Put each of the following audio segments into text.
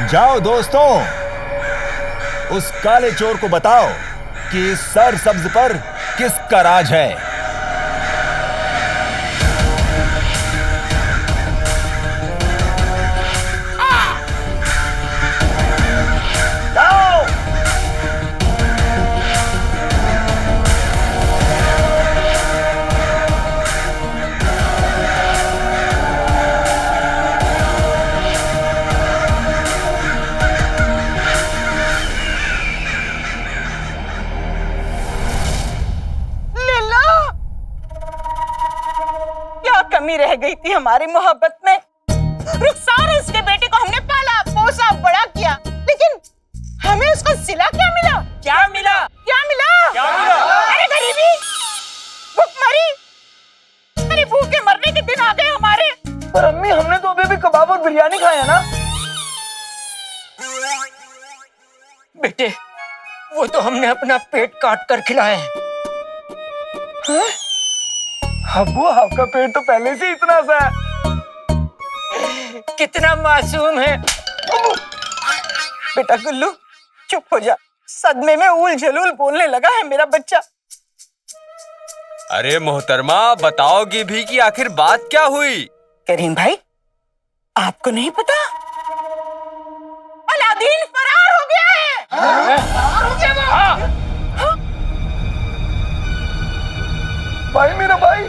जाओ दोस्तों, उस काले चोर को बताओ कि इस सरसब्ज पर किसका राज है। कमी रह गई थी हमारी मोहब्बत में। रुखसार उसके बेटे को हमने पाला पोसा बड़ा किया, लेकिन हमें उसका सिला क्या मिला? क्या मिला? क्या मिला? क्या मिला? अरे गरीबी, भुखमरी, अरे भूखे मरने के दिन आ गए हमारे। पर अम्मी, हमने तो अभी भी कबाब और बिरयानी खाया ना। बेटे, वो तो हमने अपना पेट काट कर खिलाया है। अब्बू, आपका पेट तो पहले से इतना सा है। कितना मासूम है। बेटा गुल्लू, चुप हो जा। सदमे में उल झलूल बोलने लगा है मेरा बच्चा। अरे मोहतरमा, बताओगी भी कि आखिर बात क्या हुई? करीम भाई, आपको नहीं पता? अलादीन फरार हो गया है। भाई, मेरा भाई।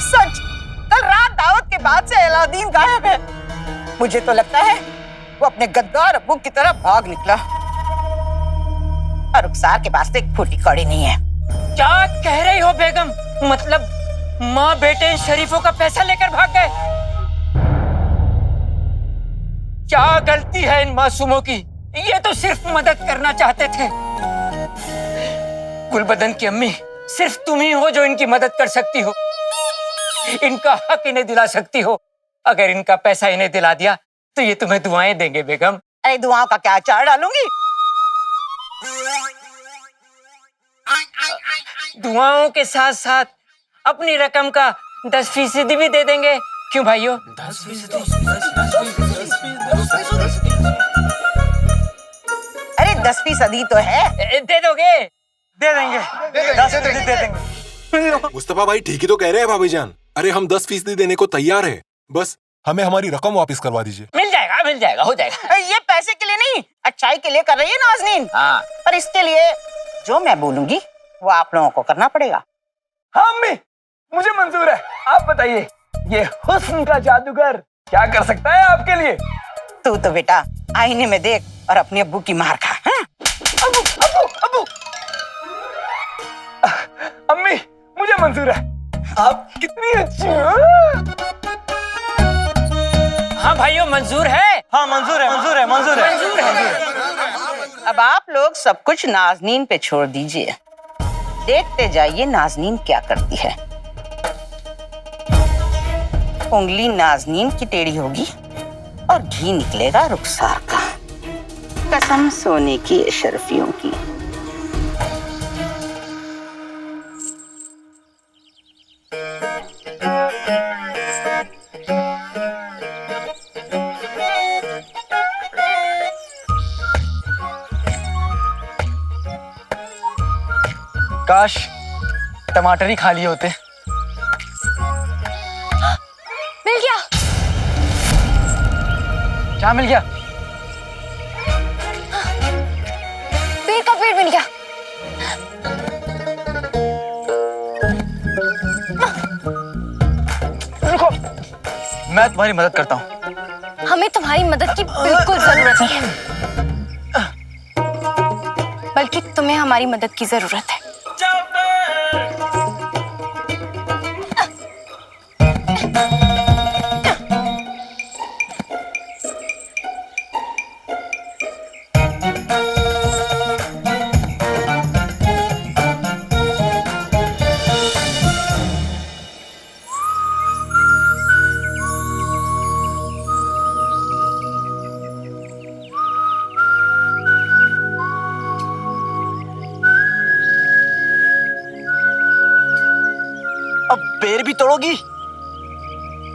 सच, कल रात दावत के बाद से अलादीन गायब है। मुझे तो लगता है वो अपने गद्दार अब्बू की तरफ भाग निकला। और रुखसार के पास तो एक फूटी कौड़ी नहीं है। क्या कह रही हो बेगम? मतलब माँ बेटे इन शरीफों का पैसा लेकर भाग गए? क्या गलती है इन मासूमों की? ये तो सिर्फ मदद करना चाहते थे। गुलबदन की अम्मी, सिर्फ तुम ही हो जो इनकी मदद कर सकती हो, इनका हक इन्हें दिला सकती हो। अगर इनका पैसा इन्हें दिला दिया तो ये तुम्हें दुआएं देंगे बेगम। अरे दुआओं का क्या अचार डालूंगी? दुआओं के साथ साथ अपनी रकम का 10% भी दे देंगे। क्यों भाइयों? 10%? अरे 10% तो है। दे दोगे? दे देंगे। 10% दे देंगे। मुस्तफा भाई ठीक ही तो कह रहे हैं भाभीजान। अरे हम 10% देने को तैयार है, बस हमें हमारी रकम वापस करवा दीजिए। मिल जाएगा, मिल जाएगा, हो जाएगा। ये पैसे के लिए नहीं, अच्छाई के लिए कर रही है नाज़नीन। हाँ। पर इसके लिए जो मैं बोलूंगी वो आप लोगों को करना पड़ेगा। हाँ अम्मी, मुझे मंजूर है। आप बताइए, ये हुस्न का जादूगर क्या कर सकता है आपके लिए? तू तो बेटा आईने में देख और अपने अब्बू की मार खा। हाँ? अब्बू, अब्बू, अब्बू। अम्मी, मुझे मंजूर है। आप कितनी अच्छी हो। हाँ भाइयों, मंजूर है। हाँ मंजूर है, मंजूर है, मंजूर है, मंजूर है। अब आप लोग सब कुछ नाज़नीन पे छोड़ दीजिए। देखते जाइए नाज़नीन क्या करती है। उंगली नाज़नीन की टेढ़ी होगी और घी निकलेगा रुखसार का। कसम सोने की अशरफियों की। काश टमाटर ही खा लिए होते। मिल गया। क्या मिल गया? पेड़ का पेड़ मिल गया। रुको, मैं तुम्हारी मदद करता हूँ। हमें तुम्हारी मदद की बिल्कुल जरूरत नहीं है, बल्कि तुम्हें हमारी मदद की जरूरत है। अब बेर भी तोड़ोगी?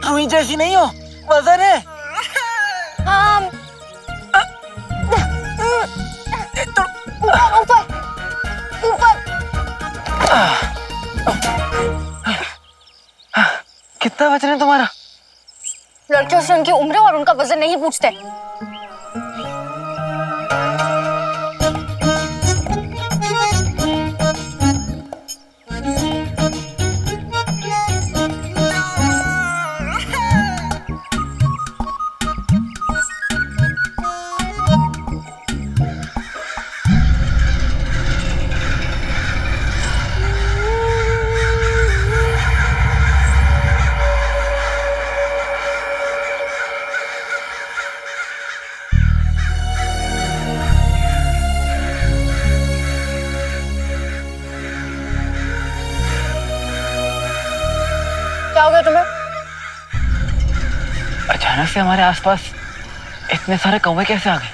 हमी जैसी नहीं हो, वजन है। हाँ ऊपर ऊपर। कितना वजन है तुम्हारा? लड़कियों से उनकी उम्र और उनका वजन नहीं पूछते। क्या हो गया तुम्हें? अचानक से हमारे आसपास इतने सारे कौवे कैसे आ गए?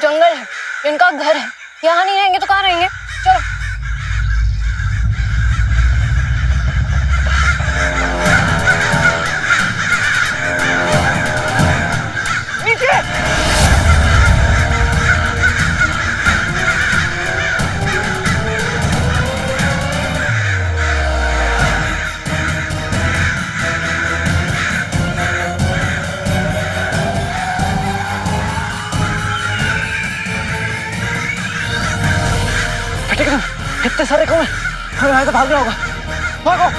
जंगल है, इनका घर है, यहाँ नहीं रहेंगे तो कहाँ रहेंगे? चलो। कितने सारे कौवे, हमें यहाँ से भागना होगा। भागो।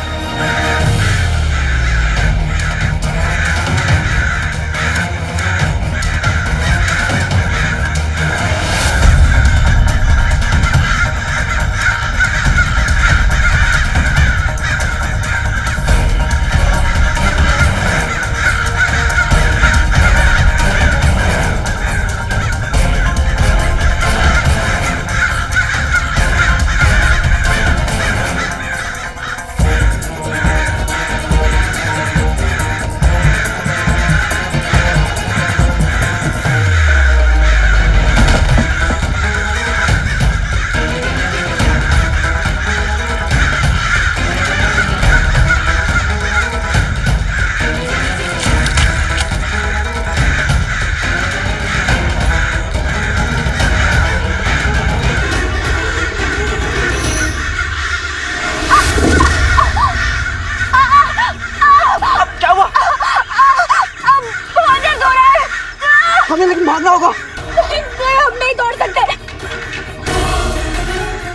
हमें लेकिन भागना होगा। नहीं, हम नहीं तोड़ सकते।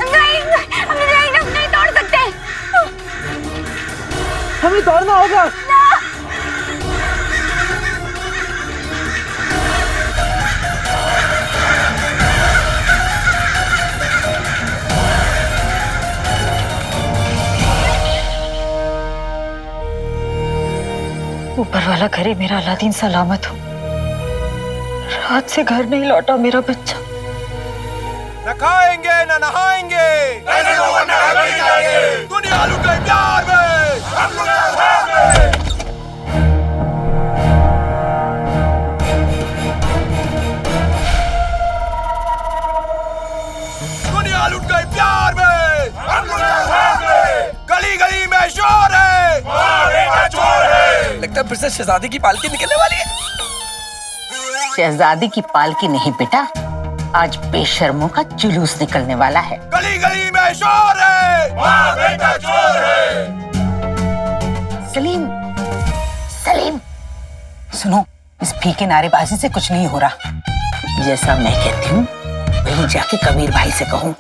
नहीं, हम नहीं तोड़ सकते। हमें दौड़ना होगा। ऊपर वाला करे मेरा अलादीन सलामत हो। रात से घर नहीं लौटा मेरा बच्चा। न खाएंगे न नहाएंगे, दुनिया लुट गई प्यार में, हम लुट गए प्यार में। दुनिया लुट गई प्यार में, हम लुट गए प्यार में। गली गली में शोर है, चोर है। लगता है फिर से शहजादी की पालकी निकलने वाली है। शहजादी की पालकी नहीं बेटा, आज बेशर्मों का जुलूस निकलने वाला है। गली गली में शोर है, बेटा चोर है। सलीम, सलीम, सुनो, इस फीके नारेबाजी से कुछ नहीं हो रहा। जैसा मैं कहती हूँ वही जाके कबीर भाई से कहूँ।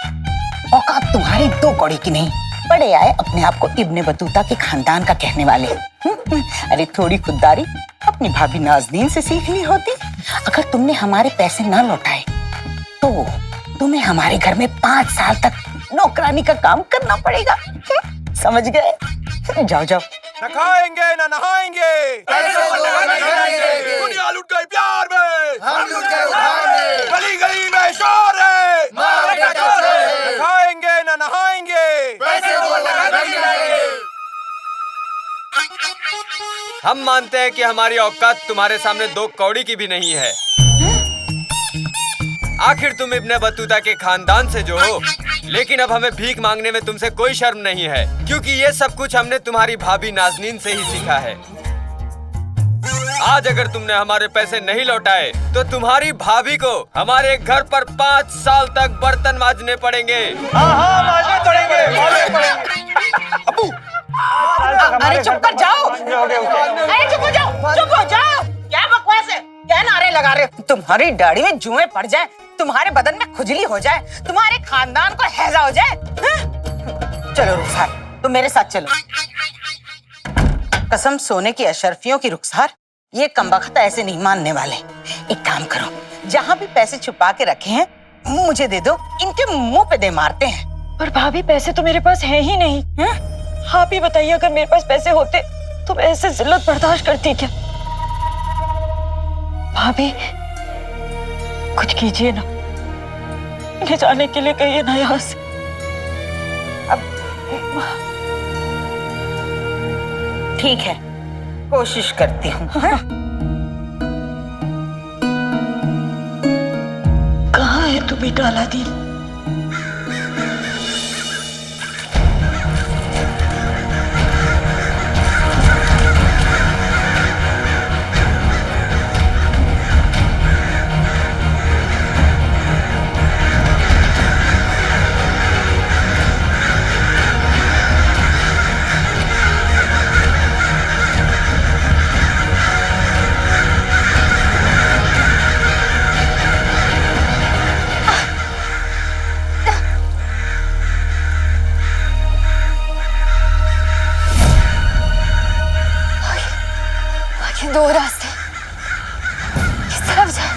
औकात तुम्हारी दो कौड़ी की नहीं। बड़े आए अपने आप को इब्ने बतूता के खानदान का कहने वाले। अरे थोड़ी खुददारी अपनी भाभी नाज़नीन से सीखनी होती। अगर तुमने हमारे पैसे ना लौटाए तो तुम्हें हमारे घर में 5 साल तक नौकरानी का काम करना पड़ेगा। समझ गए? जाओ जाओ। न खाएंगे न नहाएंगे, दुनिया लुट गई प्यार में, हम लुट गए उधार में। गली गली में शोर है, न खाएंगे न नहाएंगे, हम मानते हैं कि हमारी औकात तुम्हारे सामने 2 कौड़ी की भी नहीं है। आखिर तुम इब्ने बतूता के खानदान से जो हो, लेकिन अब हमें भीख मांगने में तुमसे कोई शर्म नहीं है, क्योंकि ये सब कुछ हमने तुम्हारी भाभी नाज़नीन से ही सीखा है। आज अगर तुमने हमारे पैसे नहीं लौटाए तो तुम्हारी भाभी को हमारे घर पर 5 साल तक बर्तन मांजने पड़ेंगे। अबू, अरे चुप कर जाओ। अरे चुप हो जाओ, चुप हो जाओ। क्या बकवास है, क्या नारे लगा रहे हो? तुम्हारी दाढ़ी में जुएं पड़ जाए, तुम्हारे बदन में खुजली हो जाए, तुम्हारे खानदान को हैजा हो जाए। चलो रुखसार, तुम मेरे साथ चलो। कसम सोने की अशरफियों की रुखसार, ये कमबख्त ऐसे नहीं मानने वाले। एक काम करो, जहाँ भी पैसे छुपा के रखे हैं मुझे दे दो, इनके मुंह पे दे मारते हैं। पर भाभी पैसे तो मेरे पास है ही नहीं। आप ही बताइए, अगर मेरे पास पैसे होते तो मैं ऐसे जिल्लत बर्दाश्त करती क्या? भाभी कुछ कीजिए ना, इन्हें जाने के लिए कहिए ना यहाँ से। अब ठीक है, कोशिश करती हूँ। कहाँ है तू बेटा अलादीन? दो रास्ते, किस तरफ जाए?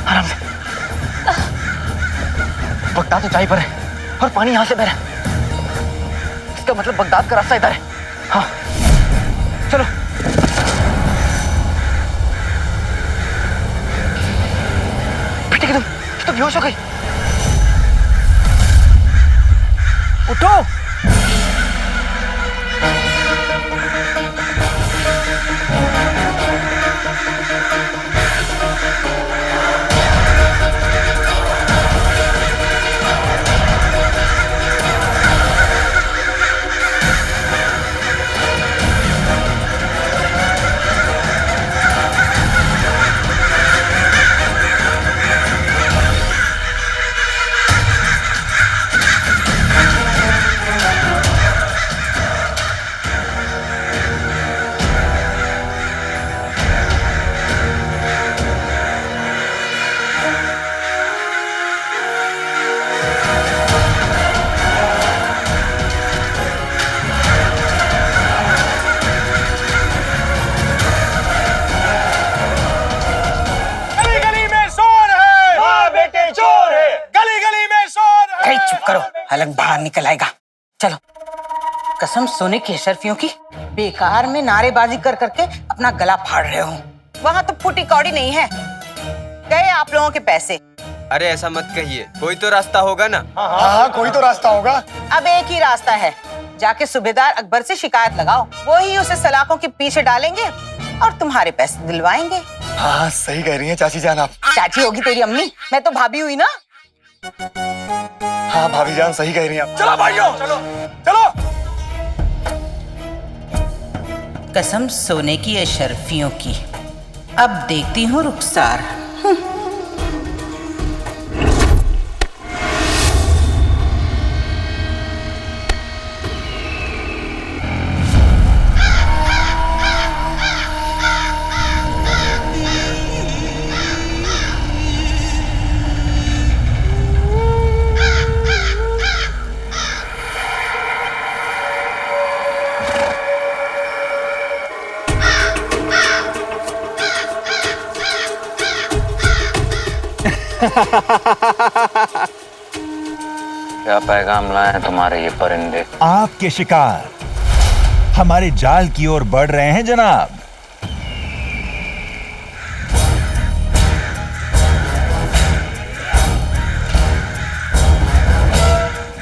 आराम से। बगदाद ऊंचाई पर है और पानी यहाँ से बह रहा है। इसका मतलब बगदाद का रास्ता इधर है। हाँ चलो। बेटे तुम तो बेहोश हो गई। उठो। करो, अलग बाहर निकल आएगा। चलो, कसम सोने की अशरफियों की, बेकार में नारेबाजी कर करके अपना गला फाड़ रहे हो। वहाँ तो फूटी कौड़ी नहीं है, गए आप लोगों के पैसे। अरे ऐसा मत कहिए, कोई तो रास्ता होगा ना। हाँ कोई तो रास्ता होगा। अब एक ही रास्ता है, जाके सूबेदार अकबर से शिकायत लगाओ, वो ही उसे सलाखों के पीछे डालेंगे और तुम्हारे पैसे दिलवाएंगे। हाँ सही कह रही हैं चाची जान आप। चाची होगी तेरी अम्मी, मैं तो भाभी हुई ना। हाँ भाभी जान सही कह रही हैं आप। चलो भाइयों चलो चलो। कसम सोने की अशरफियों की, अब देखती हूँ रुखसार। क्या पैगाम लाए हैं तुम्हारे ये परिंदे? आपके शिकार हमारे जाल की ओर बढ़ रहे हैं जनाब।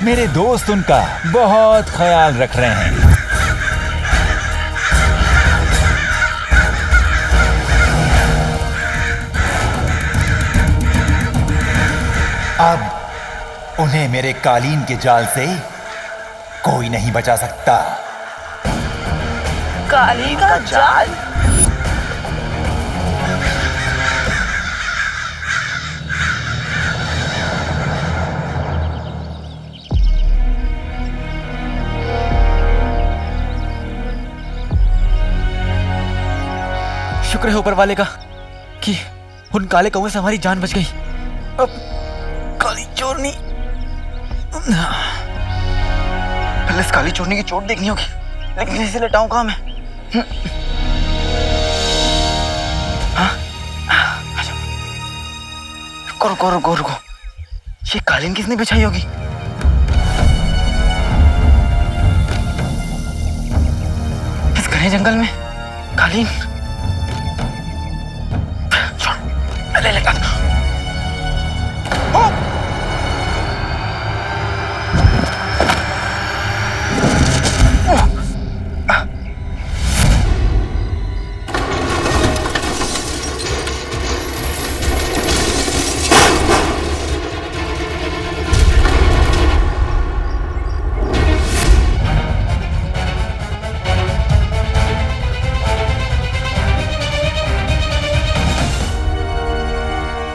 मेरे दोस्त उनका बहुत ख्याल रख रहे हैं। अब उन्हें मेरे कालीन के जाल से कोई नहीं बचा सकता। कालीन का जाल? शुक्र है ऊपर वाले का कि उन काले कौवे से हमारी जान बच गई। अब काली चोरनी, पहले इस काली चोरनी की चोट देखनी होगी, लेकिन इसे लटाऊं कहाँ मैं? हाँ, रुको रुको रुको, ये कालीन किसने बिछाई होगी? इस घने जंगल में कालीन? ले लेता था।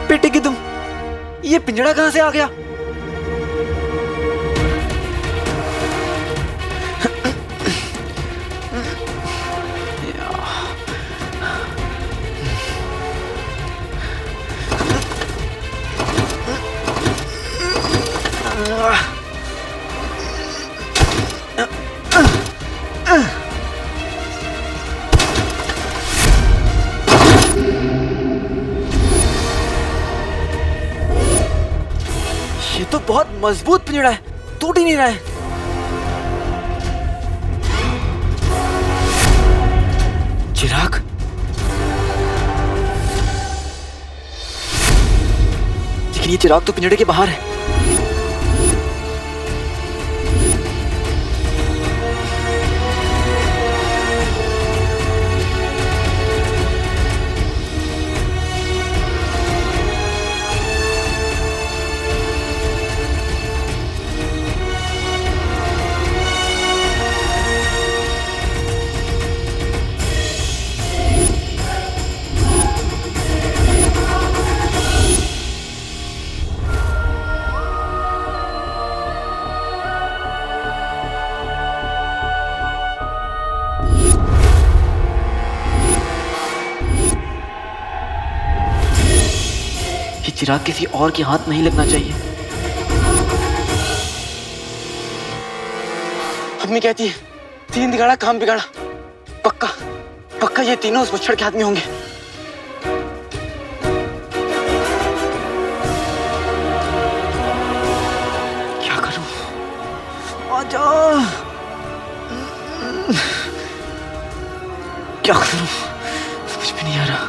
बेटे की तुम, ये पिंजड़ा कहां से आ गया? ये तो बहुत मजबूत पिंजड़ा है, टूट ही नहीं रहा है। चिराग, लेकिन ये चिराग तो पिंजड़े के बाहर है। चिराग किसी और के हाथ नहीं लगना चाहिए। अम्मी कहती है 3 दिगाड़ा काम बिगाड़ा। पक्का पक्का ये तीनों उस बछड़ के हाथ में होंगे। क्या करूं? आजा। क्या करूं? समझ में नहीं आ रहा।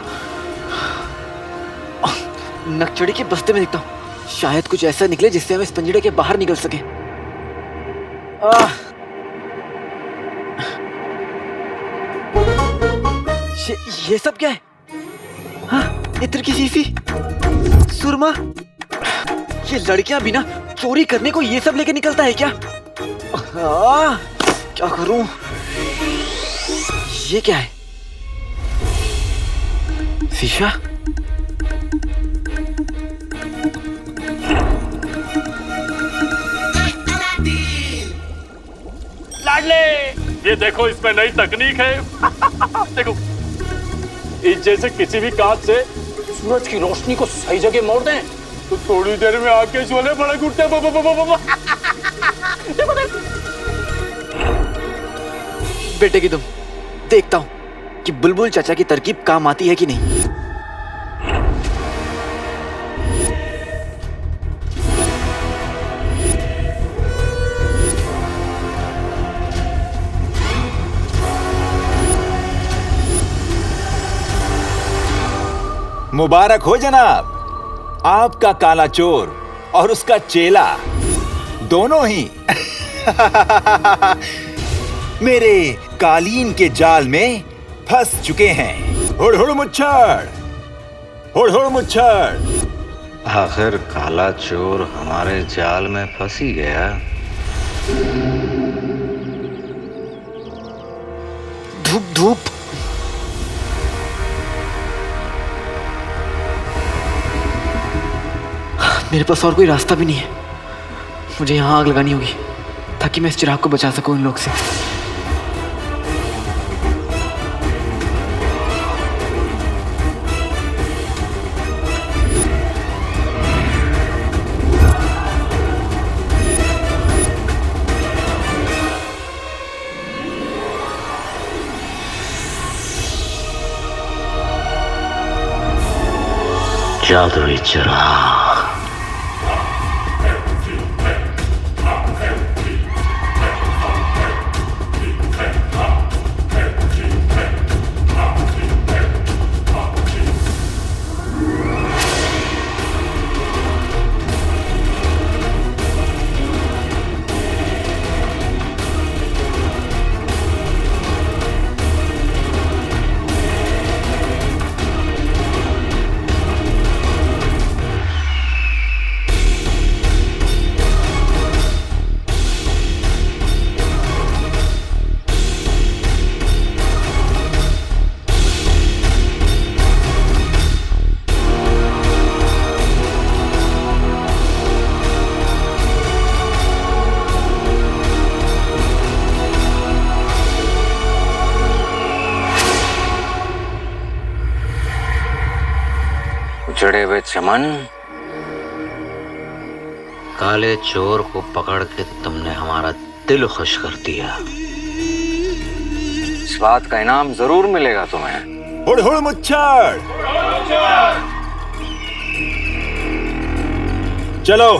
नकचड़ी के बस्ते में देखता हूँ, शायद कुछ ऐसा निकले जिससे हम इस पिंजड़े के बाहर निकल सके। ये सब क्या है? हाँ, इत्र की शीशी, सुरमा। ये लड़कियां बिना चोरी करने को ये सब लेके निकलता है क्या? क्या करूं? ये क्या है? शीशा? लाडले, ये देखो इसमें नई तकनीक है। देखो, इस जैसे किसी भी कांच से सूरज की रोशनी को सही जगह मोड़ दें तो थोड़ी देर में आग के शोले भड़क उठते। बेटे की तुम, देखता हूं कि बुलबुल चाचा की तरकीब काम आती है कि नहीं। मुबारक हो जनाब, आपका काला चोर और उसका चेला दोनों ही मेरे कालीन के जाल में फंस चुके हैं। हुड़ हुड़ मुच्छड़, हुड़ हुड़ मुच्छड़, आखिर काला चोर हमारे जाल में फंस ही गया। धूप धूप। मेरे पास और कोई रास्ता भी नहीं है। मुझे यहाँ आग लगानी होगी ताकि मैं इस चिराग को बचा सकूं इन लोग से। जादुई चिराग। उजड़े हुए चमन, काले चोर को पकड़ के तुमने हमारा दिल खुश कर दिया। इस बात का इनाम जरूर मिलेगा तुम्हें। हुड़ हुड़ मुच्छड़। चलो